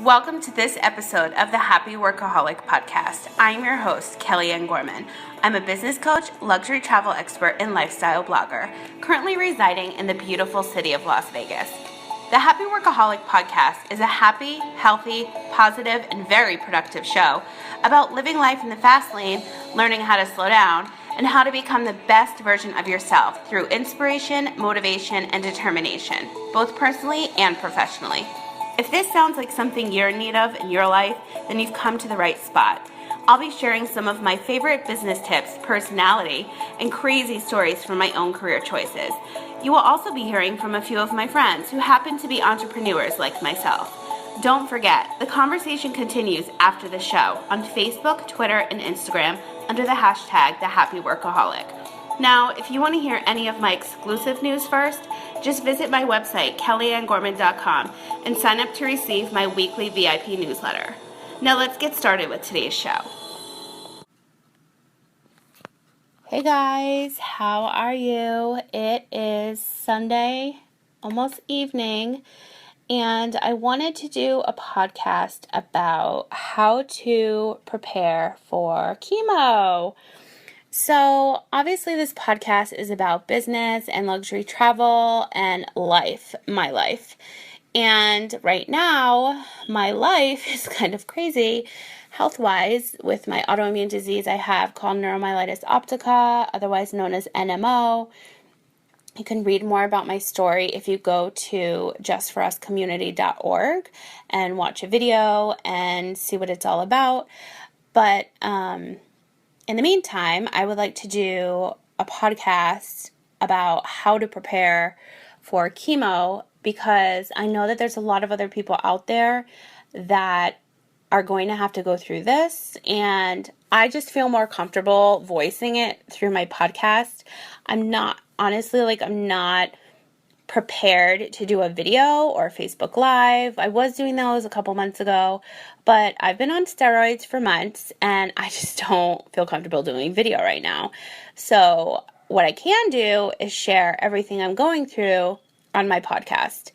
Welcome to this episode of the Happy Workaholic Podcast. I'm your host, Kellyanne Gorman. I'm a business coach, luxury travel expert, and lifestyle blogger, currently residing in the beautiful city of Las Vegas. The Happy Workaholic Podcast is a happy, healthy, positive, and very productive show about living life in the fast lane, learning how to slow down, and how to become the best version of yourself through inspiration, motivation, and determination, both personally and professionally. If this sounds like something you're in need of in your life, then you've come to the right spot. I'll be sharing some of my favorite business tips, personality, and crazy stories from my own career choices. You will also be hearing from a few of my friends who happen to be entrepreneurs like myself. Don't forget, the conversation continues after the show on Facebook, Twitter, and Instagram under the hashtag #TheHappyWorkaholic. Now, if you want to hear any of my exclusive news first, just visit my website, kellyannegorman.com, and sign up to receive my weekly VIP newsletter. Now let's get started with today's show. Hey guys, how are you? It is Sunday, almost evening, and I wanted to do a podcast about how to prepare for chemo. So obviously this podcast is about business and luxury travel and life, my life. And right now, my life is kind of crazy health-wise with my autoimmune disease I have called Neuromyelitis Optica, otherwise known as NMO. You can read more about my story if you go to justforuscommunity.org and watch a video and see what it's all about. But in the meantime, I would like to do a podcast about how to prepare for chemo because I know that there's a lot of other people out there that are going to have to go through this, and I just feel more comfortable voicing it through my podcast. I'm not prepared to do a video or Facebook Live. I was doing those a couple months ago, but I've been on steroids for months and I just don't feel comfortable doing video right now. So what I can do is share everything I'm going through on my podcast.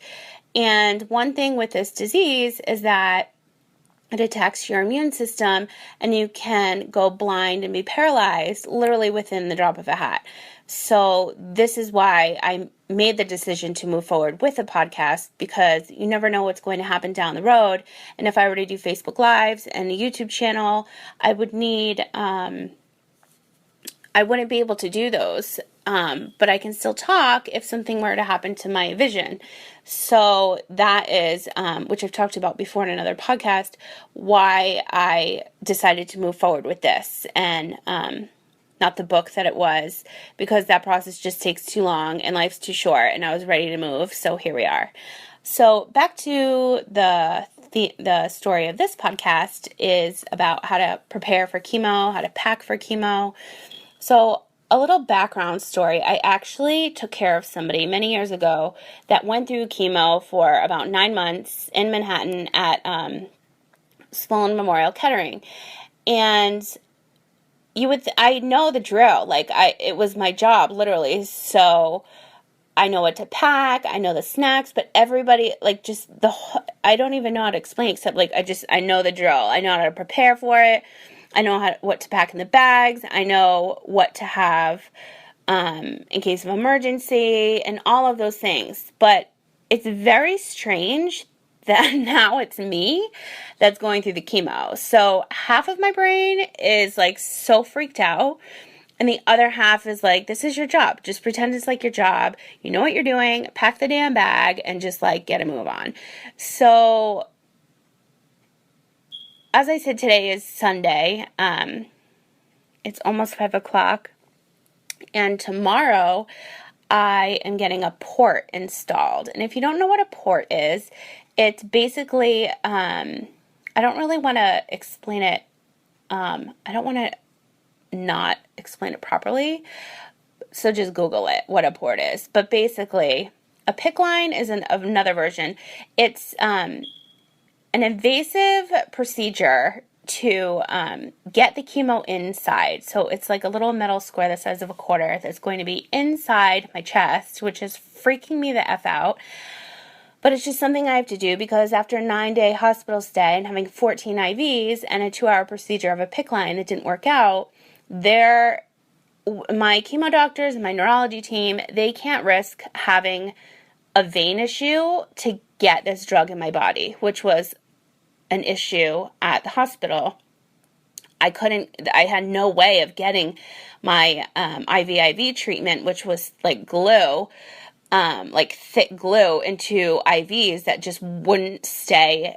And one thing with this disease is that it attacks your immune system and you can go blind and be paralyzed literally within the drop of a hat. So this is why I made the decision to move forward with a podcast, because you never know what's going to happen down the road. And if I were to do Facebook Lives and a YouTube channel, I would need, I wouldn't be able to do those. But I can still talk if something were to happen to my vision. So that is, which I've talked about before in another podcast, why I decided to move forward with this and not the book that it was, because that process just takes too long and life's too short and I was ready to move. So here we are. So back to the story of this podcast is about how to prepare for chemo, how to pack for chemo. So a little background story. I actually took care of somebody many years ago that went through chemo for about 9 months in Manhattan at Sloan Memorial Kettering. And I know the drill. It was my job, literally. So I know what to pack. I know the snacks, but everybody, I don't even know how to explain, except I know the drill. I know how to prepare for it. I know what to pack in the bags. I know what to have in case of emergency and all of those things. But it's very strange that now it's me that's going through the chemo. So half of my brain is so freaked out. And the other half is this is your job. Just pretend it's your job. You know what you're doing. Pack the damn bag and just get a move on. So as I said, today is Sunday. It's almost 5 o'clock. And tomorrow I am getting a port installed. And if you don't know what a port is, it's basically, I don't really want to explain it. I don't want to not explain it properly. So just Google it, what a port is. But basically, a PICC line is another version. It's an invasive procedure to get the chemo inside. So it's a little metal square the size of a quarter that's going to be inside my chest, which is freaking me the F out. But it's just something I have to do because after a 9-day hospital stay and having 14 IVs and a 2-hour procedure of a PICC line that didn't work out, my chemo doctors and my neurology team, they can't risk having a vein issue to get this drug in my body, which was an issue at the hospital. I had no way of getting my IVIV treatment, which was like glue, like thick glue into IVs that just wouldn't stay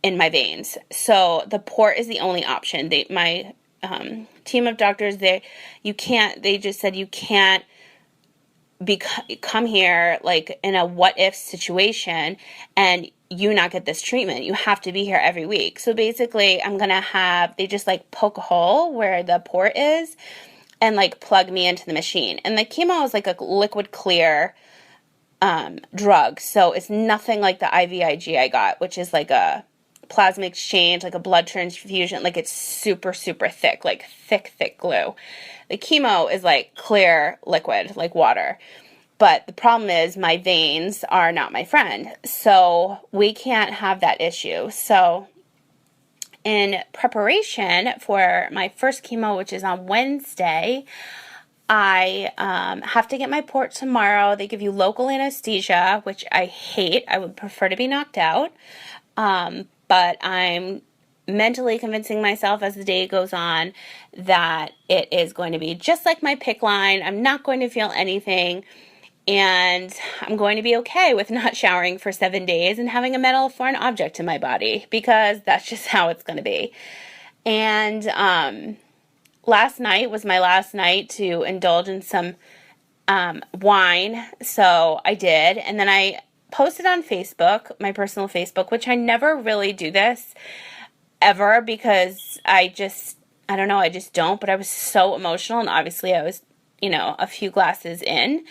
in my veins. So the port is the only option. My team of doctors, they just said you can't come here like in a what if situation and you not get this treatment. You have to be here every week. So basically they just like poke a hole where the port is and like plug me into the machine. And the chemo is like a liquid clear drug. So it's nothing like the IVIG I got, which is like a plasma exchange, like a blood transfusion. Like it's super, super thick, like thick glue. The chemo is like clear liquid, like water. But the problem is my veins are not my friend. So we can't have that issue. So in preparation for my first chemo, which is on Wednesday, I have to get my port tomorrow. They give you local anesthesia, which I hate. I would prefer to be knocked out. But I'm mentally convincing myself as the day goes on that it is going to be just like my PICC line. I'm not going to feel anything. And I'm going to be okay with not showering for 7 days and having a metal foreign object in my body because that's just how it's going to be. And last night was my last night to indulge in some wine. So I did. And then I posted on Facebook, my personal Facebook, which I never really do this ever because I don't know, I just don't. But I was so emotional. And obviously I was, a few glasses in.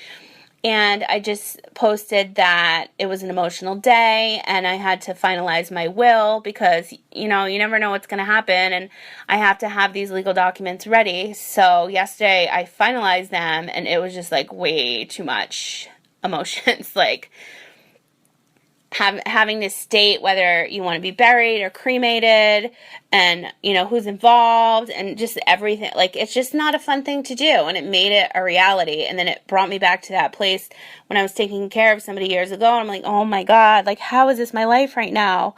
And I just posted that it was an emotional day and I had to finalize my will because, you never know what's going to happen and I have to have these legal documents ready. So yesterday I finalized them and it was just like way too much emotions, like having to state whether you want to be buried or cremated and, who's involved and just everything. Like, it's just not a fun thing to do. And it made it a reality. And then it brought me back to that place when I was taking care of somebody years ago. And I'm like, oh my God, like, how is this my life right now?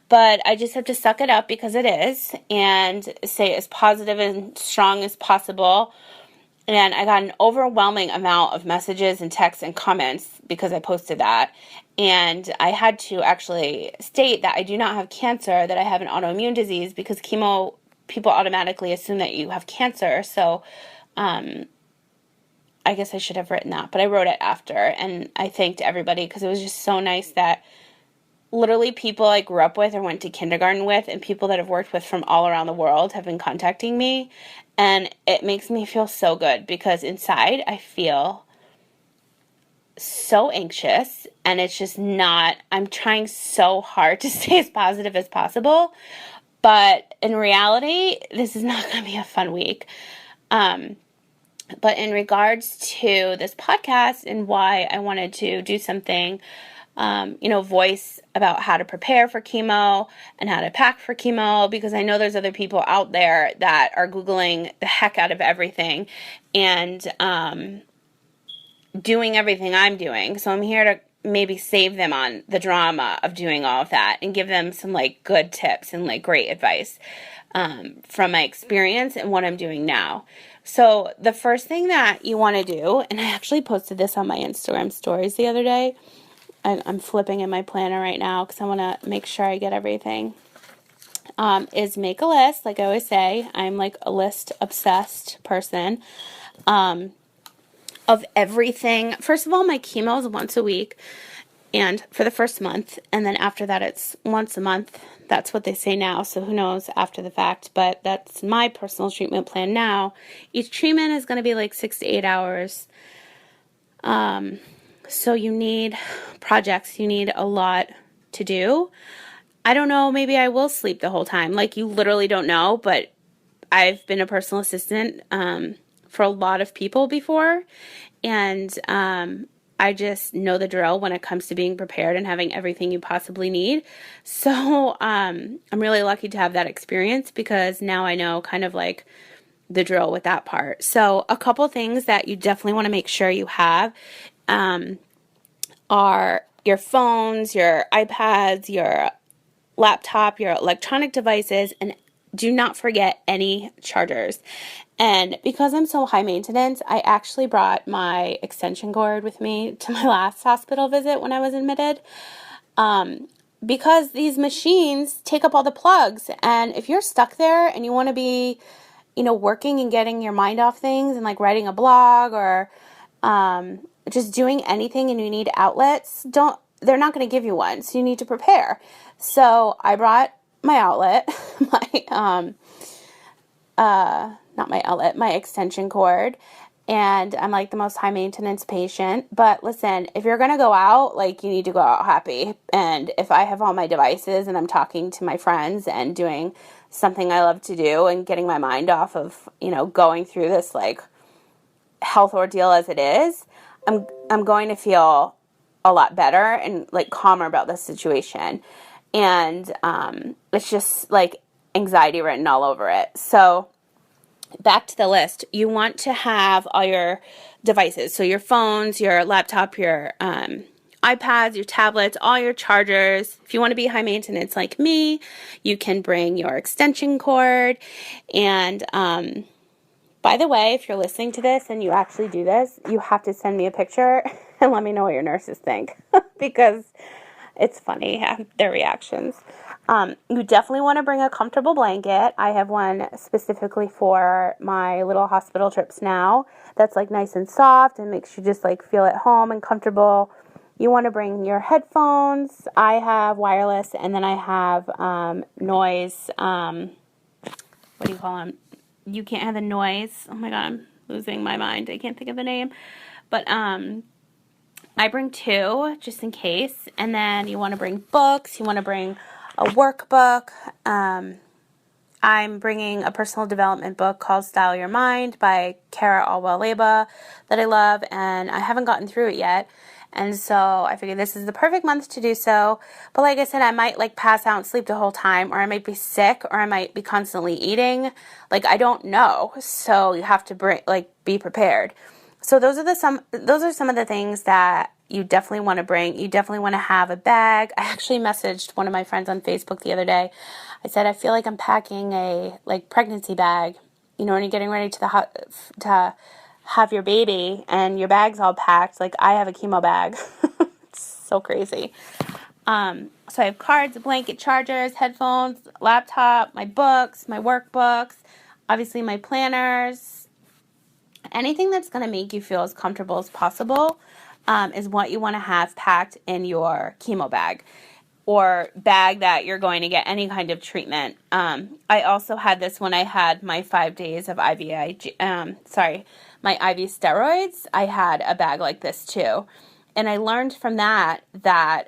But I just have to suck it up because it is and stay as positive and strong as possible. And I got an overwhelming amount of messages and texts and comments because I posted that. And I had to actually state that I do not have cancer, that I have an autoimmune disease because chemo, people automatically assume that you have cancer. So I guess I should have written that, but I wrote it after. And I thanked everybody because it was just so nice that literally people I grew up with or went to kindergarten with and people that I've worked with from all around the world have been contacting me. And it makes me feel so good because inside I feel so anxious and it's just not, I'm trying so hard to stay as positive as possible. But in reality, this is not going to be a fun week. But in regards to this podcast and why I wanted to do something, voice about how to prepare for chemo and how to pack for chemo, because I know there's other people out there that are Googling the heck out of everything and doing everything I'm doing. So I'm here to maybe save them on the drama of doing all of that and give them some like good tips and like great advice from my experience and what I'm doing now. So the first thing that you want to do, and I actually posted this on my Instagram stories the other day. I'm flipping in my planner right now because I want to make sure I get everything, is make a list. Like I always say, I'm like a list obsessed person of everything. First of all, my chemo is once a week and for the first month. And then after that, it's once a month. That's what they say now. So who knows after the fact, but that's my personal treatment plan now. Each treatment is going to be like 6 to 8 hours. So you need projects, you need a lot to do. I don't know, maybe I will sleep the whole time. Like, you literally don't know, but I've been a personal assistant for a lot of people before. And I just know the drill when it comes to being prepared and having everything you possibly need. So I'm really lucky to have that experience because now I know kind of like the drill with that part. So a couple things that you definitely want to make sure you have are your phones, your iPads, your laptop, your electronic devices, and do not forget any chargers. And because I'm so high maintenance, I actually brought my extension cord with me to my last hospital visit when I was admitted. Because these machines take up all the plugs. And if you're stuck there and you want to be, working and getting your mind off things and like writing a blog or just doing anything and you need outlets, they're not going to give you one. So you need to prepare. So I brought my outlet, my extension cord, and I'm like the most high maintenance patient. But listen, if you're going to go out, like you need to go out happy. And if I have all my devices and I'm talking to my friends and doing something I love to do and getting my mind off of, going through this like health ordeal as it is, I'm going to feel a lot better and like calmer about this situation. And it's just like anxiety written all over it. So back to the list. You want to have all your devices. So your phones, your laptop, your iPads, your tablets, all your chargers. If you want to be high maintenance like me, you can bring your extension cord. And by the way, if you're listening to this and you actually do this, you have to send me a picture and let me know what your nurses think because it's funny, their reactions. You definitely want to bring a comfortable blanket. I have one specifically for my little hospital trips now that's like nice and soft and makes you just like feel at home and comfortable. You want to bring your headphones. I have wireless, and then I have noise. What do you call them? You can't have the noise. Oh my God, I'm losing my mind. I can't think of the name. But I bring two just in case. And then you want to bring books. You want to bring a workbook. I'm bringing a personal development book called Style Your Mind by Kara Alwell-Leba that I love, and I haven't gotten through it yet. And so I figured this is the perfect month to do so. But like I said, I might like pass out and sleep the whole time, or I might be sick, or I might be constantly eating. Like I don't know. So you have to be prepared. So those are some of the things that you definitely want to bring. You definitely want to have a bag. I actually messaged one of my friends on Facebook the other day. I said I feel like I'm packing a like pregnancy bag. When you're getting ready to have your baby and your bag's all packed. Like I have a chemo bag. It's so crazy. So I have cards, blanket, chargers, headphones, laptop, my books, my workbooks, obviously my planners. Anything that's going to make you feel as comfortable as possible is what you want to have packed in your chemo bag or bag that you're going to get any kind of treatment. I also had this when I had my 5 days of my IV steroids. I had a bag like this too. And I learned from that the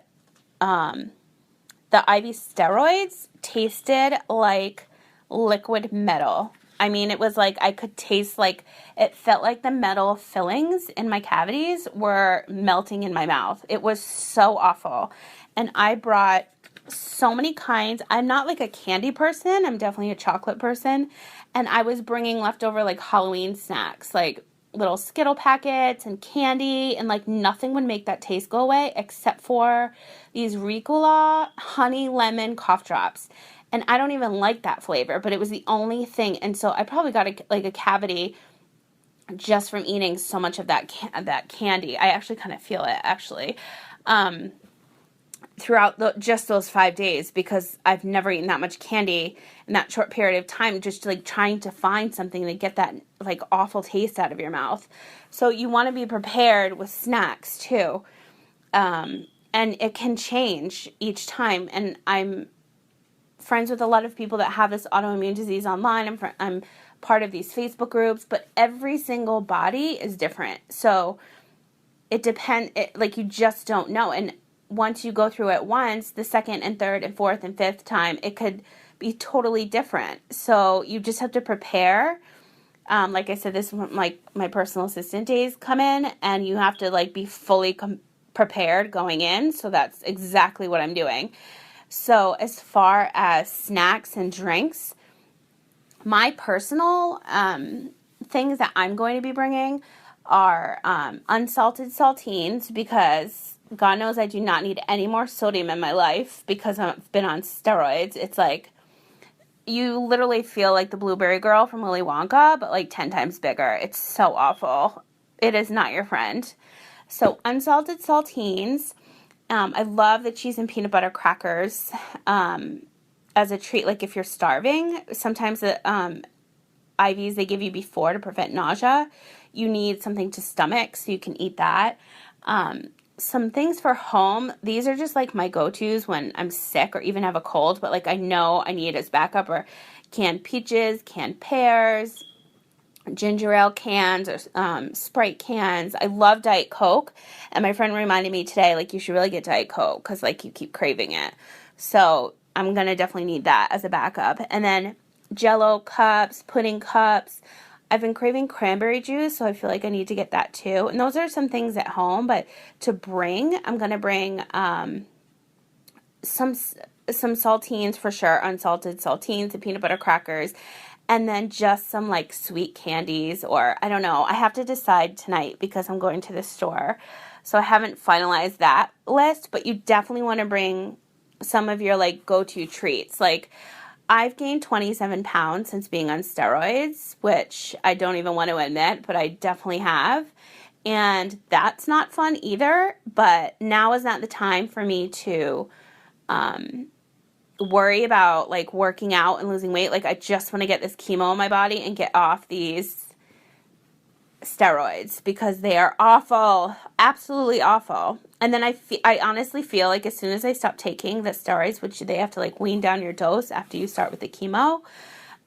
IV steroids tasted like liquid metal. I mean, it was like I could taste like it felt like the metal fillings in my cavities were melting in my mouth. It was so awful. And I brought so many kinds. I'm not like a candy person. I'm definitely a chocolate person. And I was bringing leftover like Halloween snacks, like little Skittle packets and candy, and like nothing would make that taste go away except for these Ricola honey lemon cough drops. And I don't even like that flavor, but it was the only thing. And so I probably got a cavity just from eating so much of that candy. I actually kind of feel it actually throughout just those 5 days because I've never eaten that much candy in that short period of time, just like trying to find something to get that like awful taste out of your mouth. So you want to be prepared with snacks too. And it can change each time. And I'm friends with a lot of people that have this autoimmune disease online. I'm part of these Facebook groups, but every single body is different. So it depends, like you just don't know. And once you go through it once, the second and third and fourth and fifth time, it could be totally different. So you just have to prepare Like I said, this is when my personal assistant days come in, and you have to like be fully prepared going in. So that's exactly what I'm doing. So as far as snacks and drinks, my personal things that I'm going to be bringing are unsalted saltines, because God knows I do not need any more sodium in my life because I've been on steroids. It's like you literally feel like the blueberry girl from Willy Wonka, but like 10 times bigger. It's so awful. It is not your friend. So unsalted saltines. I love the cheese and peanut butter crackers as a treat. Like if you're starving, sometimes the IVs they give you before to prevent nausea, you need something to stomach so you can eat that. Some things for home, these are just like my go-tos when I'm sick or even have a cold, but like I know I need as backup, or canned peaches, canned pears, ginger ale cans, or Sprite cans. I love Diet Coke, and my friend reminded me today, like, you should really get Diet Coke because like you keep craving it. So I'm gonna definitely need that as a backup. And then Jello cups, pudding cups. I've been craving cranberry juice, so I feel like I need to get that too. And those are some things at home, but to bring, I'm going to bring some saltines for sure, unsalted saltines and peanut butter crackers, and then just some like sweet candies, or I don't know. I have to decide tonight because I'm going to the store. So I haven't finalized that list, but you definitely want to bring some of your like go-to treats. Like I've gained 27 pounds since being on steroids, which I don't even want to admit, but I definitely have. And that's not fun either, but now is not the time for me to worry about like working out and losing weight. Like I just want to get this chemo in my body and get off these steroids because they are awful, absolutely awful. And then I honestly feel like as soon as I stop taking the steroids, which they have to like wean down your dose after you start with the chemo,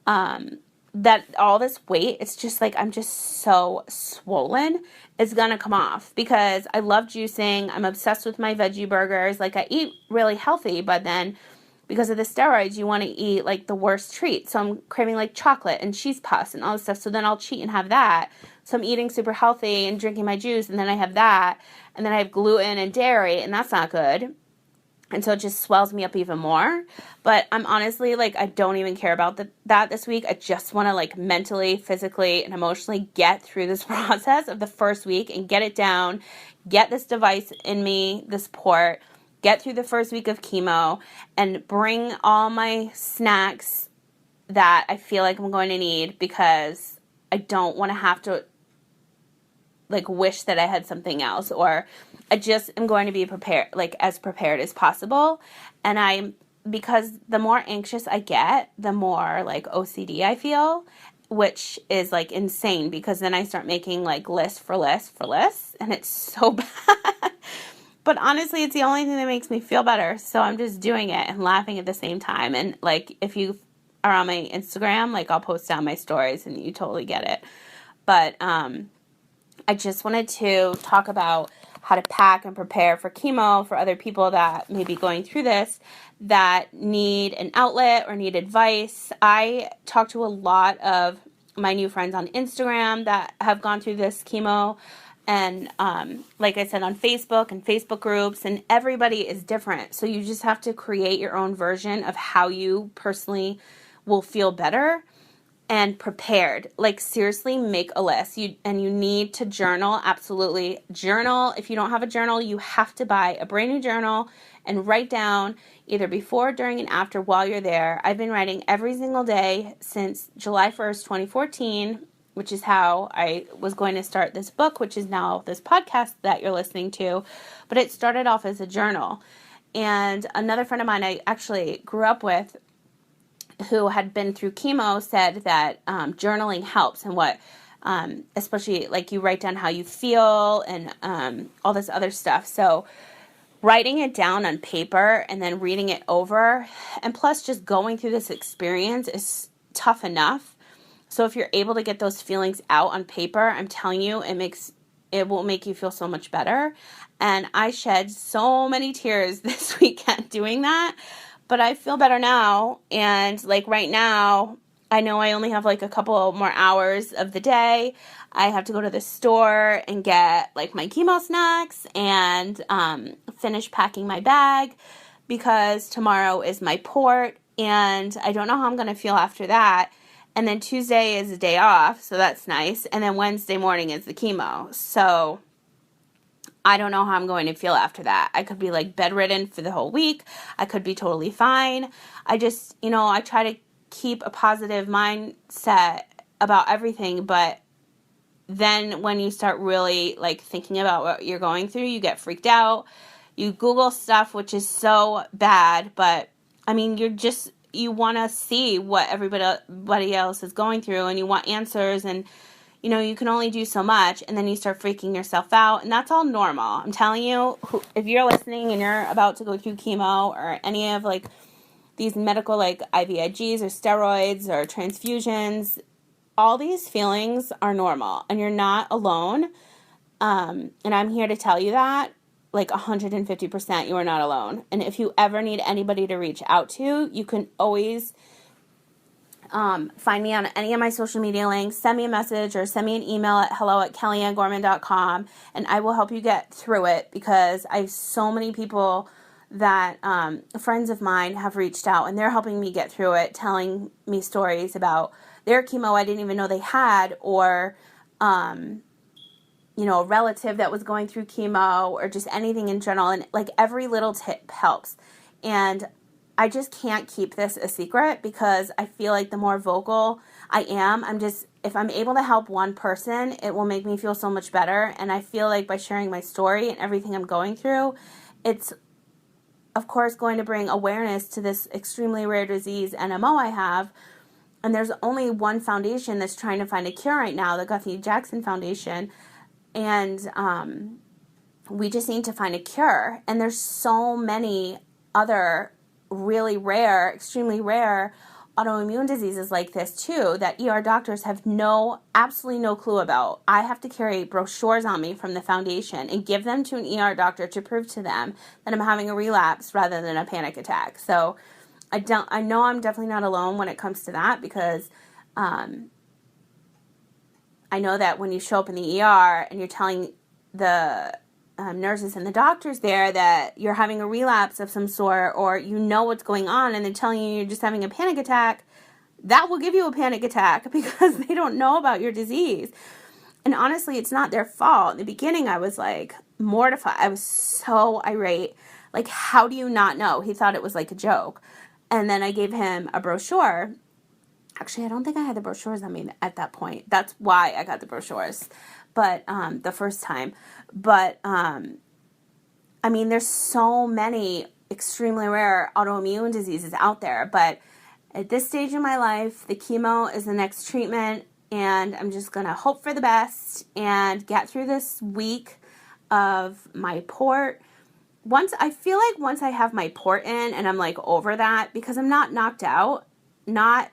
that all this weight, it's just like I'm just so swollen. It's gonna come off because I love juicing. I'm obsessed with my veggie burgers. Like I eat really healthy, but then because of the steroids, you want to eat like the worst treat. So I'm craving like chocolate and cheese puffs and all this stuff. So then I'll cheat and have that. So I'm eating super healthy and drinking my juice, and then I have that, and then I have gluten and dairy, and that's not good. And so it just swells me up even more. But I'm honestly like, I don't even care about that this week. I just want to like mentally, physically, and emotionally get through this process of the first week and get it down, get this device in me, this port, get through the first week of chemo, and bring all my snacks that I feel like I'm going to need, because I don't want to have to like wish that I had something else, or I just am going to be prepared, like as prepared as possible. And because the more anxious I get, the more like OCD I feel, which is like insane, because then I start making like list for list, and it's so bad. But honestly, it's the only thing that makes me feel better. So I'm just doing it and laughing at the same time. And like, if you are on my Instagram, like I'll post down my stories and you totally get it. But I just wanted to talk about how to pack and prepare for chemo for other people that may be going through this, that need an outlet or need advice. I talk to a lot of my new friends on Instagram that have gone through this chemo, and like I said, on Facebook and Facebook groups, and everybody is different. So you just have to create your own version of how you personally will feel better and prepared. Like seriously, make a list. You need to journal. Absolutely journal. If you don't have a journal, you have to buy a brand new journal and write down either before, during, and after while you're there. I've been writing every single day since July 1st, 2014, which is how I was going to start this book, which is now this podcast that you're listening to. But it started off as a journal. And another friend of mine I actually grew up with, who had been through chemo, said that journaling helps, and what, especially like you write down how you feel and all this other stuff. So writing it down on paper and then reading it over, and plus just going through this experience is tough enough. So if you're able to get those feelings out on paper, I'm telling you, it will make you feel so much better. And I shed so many tears this weekend doing that. But I feel better now, and like right now, I know I only have like a couple more hours of the day. I have to go to the store and get like my chemo snacks and finish packing my bag because tomorrow is my port and I don't know how I'm going to feel after that. And then Tuesday is a day off, so that's nice. And then Wednesday morning is the chemo. So I don't know how I'm going to feel after that. I could be like bedridden for the whole week. I could be totally fine. I just, I try to keep a positive mindset about everything, but then when you start really like thinking about what you're going through, you get freaked out. You Google stuff, which is so bad, but I mean, you want to see what everybody else is going through and you want answers and you can only do so much and then you start freaking yourself out and that's all normal. I'm telling you, if you're listening and you're about to go through chemo or any of like these medical like IVIGs or steroids or transfusions, all these feelings are normal and you're not alone. And I'm here to tell you that like 150% you are not alone. And if you ever need anybody to reach out to, you can always find me on any of my social media links, send me a message or send me an email at hello@kellyanngorman.com and I will help you get through it because I have so many people that friends of mine have reached out and they're helping me get through it, telling me stories about their chemo I didn't even know they had or a relative that was going through chemo or just anything in general. And like every little tip helps. And I just can't keep this a secret because I feel like the more vocal I am, if I'm able to help one person, it will make me feel so much better. And I feel like by sharing my story and everything I'm going through, it's of course going to bring awareness to this extremely rare disease NMO I have. And there's only one foundation that's trying to find a cure right now, the Guthrie Jackson Foundation. And we just need to find a cure. And there's so many other really rare, extremely rare autoimmune diseases like this too that ER doctors have absolutely no clue about. I have to carry brochures on me from the foundation and give them to an ER doctor to prove to them that I'm having a relapse rather than a panic attack. So I know I'm definitely not alone when it comes to that because I know that when you show up in the ER and you're telling the nurses and the doctors there that you're having a relapse of some sort or what's going on and they're telling you you're just having a panic attack, that will give you a panic attack because they don't know about your disease. And honestly, it's not their fault. In the beginning, I was like mortified. I was so irate. Like, how do you not know? He thought it was like a joke. And then I gave him a brochure. Actually, I don't think I had the brochures on me at that point. That's why I got the brochures. But the first time. But, I mean, there's so many extremely rare autoimmune diseases out there. But at this stage in my life, the chemo is the next treatment. And I'm just going to hope for the best and get through this week of my port. Once I I have my port in and I'm like over that because I'm not knocked out, not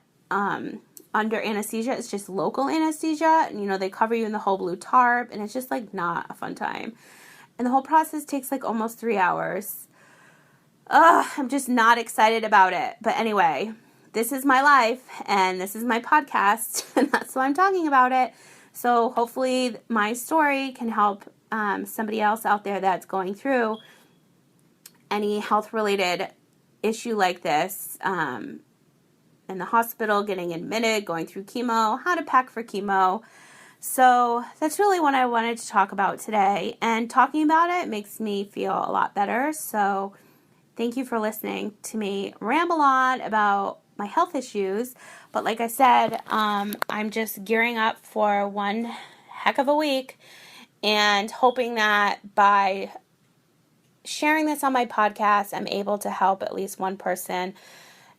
under anesthesia, it's just local anesthesia. And, they cover you in the whole blue tarp and it's just like not a fun time. And the whole process takes like almost 3 hours. I'm just not excited about it. But anyway, this is my life and this is my podcast and that's why I'm talking about it. So hopefully my story can help somebody else out there that's going through any health-related issue like this, in the hospital, getting admitted, going through chemo, how to pack for chemo. So that's really what I wanted to talk about today. And talking about it makes me feel a lot better. So thank you for listening to me ramble on about my health issues. But like I said, I'm just gearing up for one heck of a week and hoping that by sharing this on my podcast, I'm able to help at least one person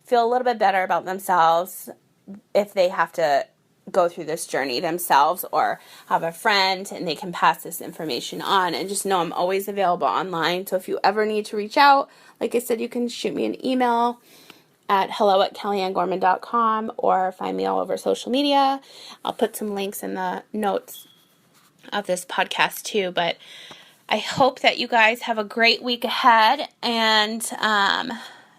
feel a little bit better about themselves if they have to go through this journey themselves or have a friend and they can pass this information on. And just know I'm always available online. So if you ever need to reach out, like I said, you can shoot me an email at hello@kellyanngorman.com or find me all over social media. I'll put some links in the notes of this podcast too. But I hope that you guys have a great week ahead and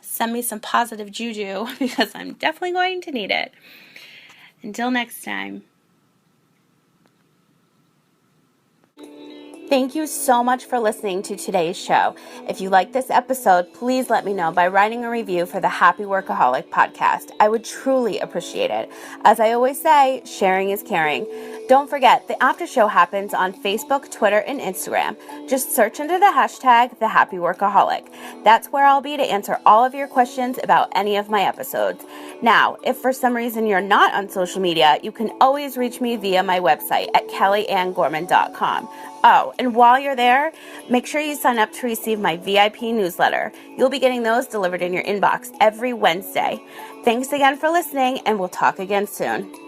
send me some positive juju because I'm definitely going to need it. Until next time. Thank you so much for listening to today's show. If you like this episode, please let me know by writing a review for the Happy Workaholic Podcast. I would truly appreciate it. As I always say, sharing is caring. Don't forget, the after show happens on Facebook, Twitter, and Instagram. Just search under the hashtag The Happy Workaholic. That's where I'll be to answer all of your questions about any of my episodes. Now, if for some reason you're not on social media, you can always reach me via my website at kellyannegorman.com. Oh, and while you're there, make sure you sign up to receive my VIP newsletter. You'll be getting those delivered in your inbox every Wednesday. Thanks again for listening, and we'll talk again soon.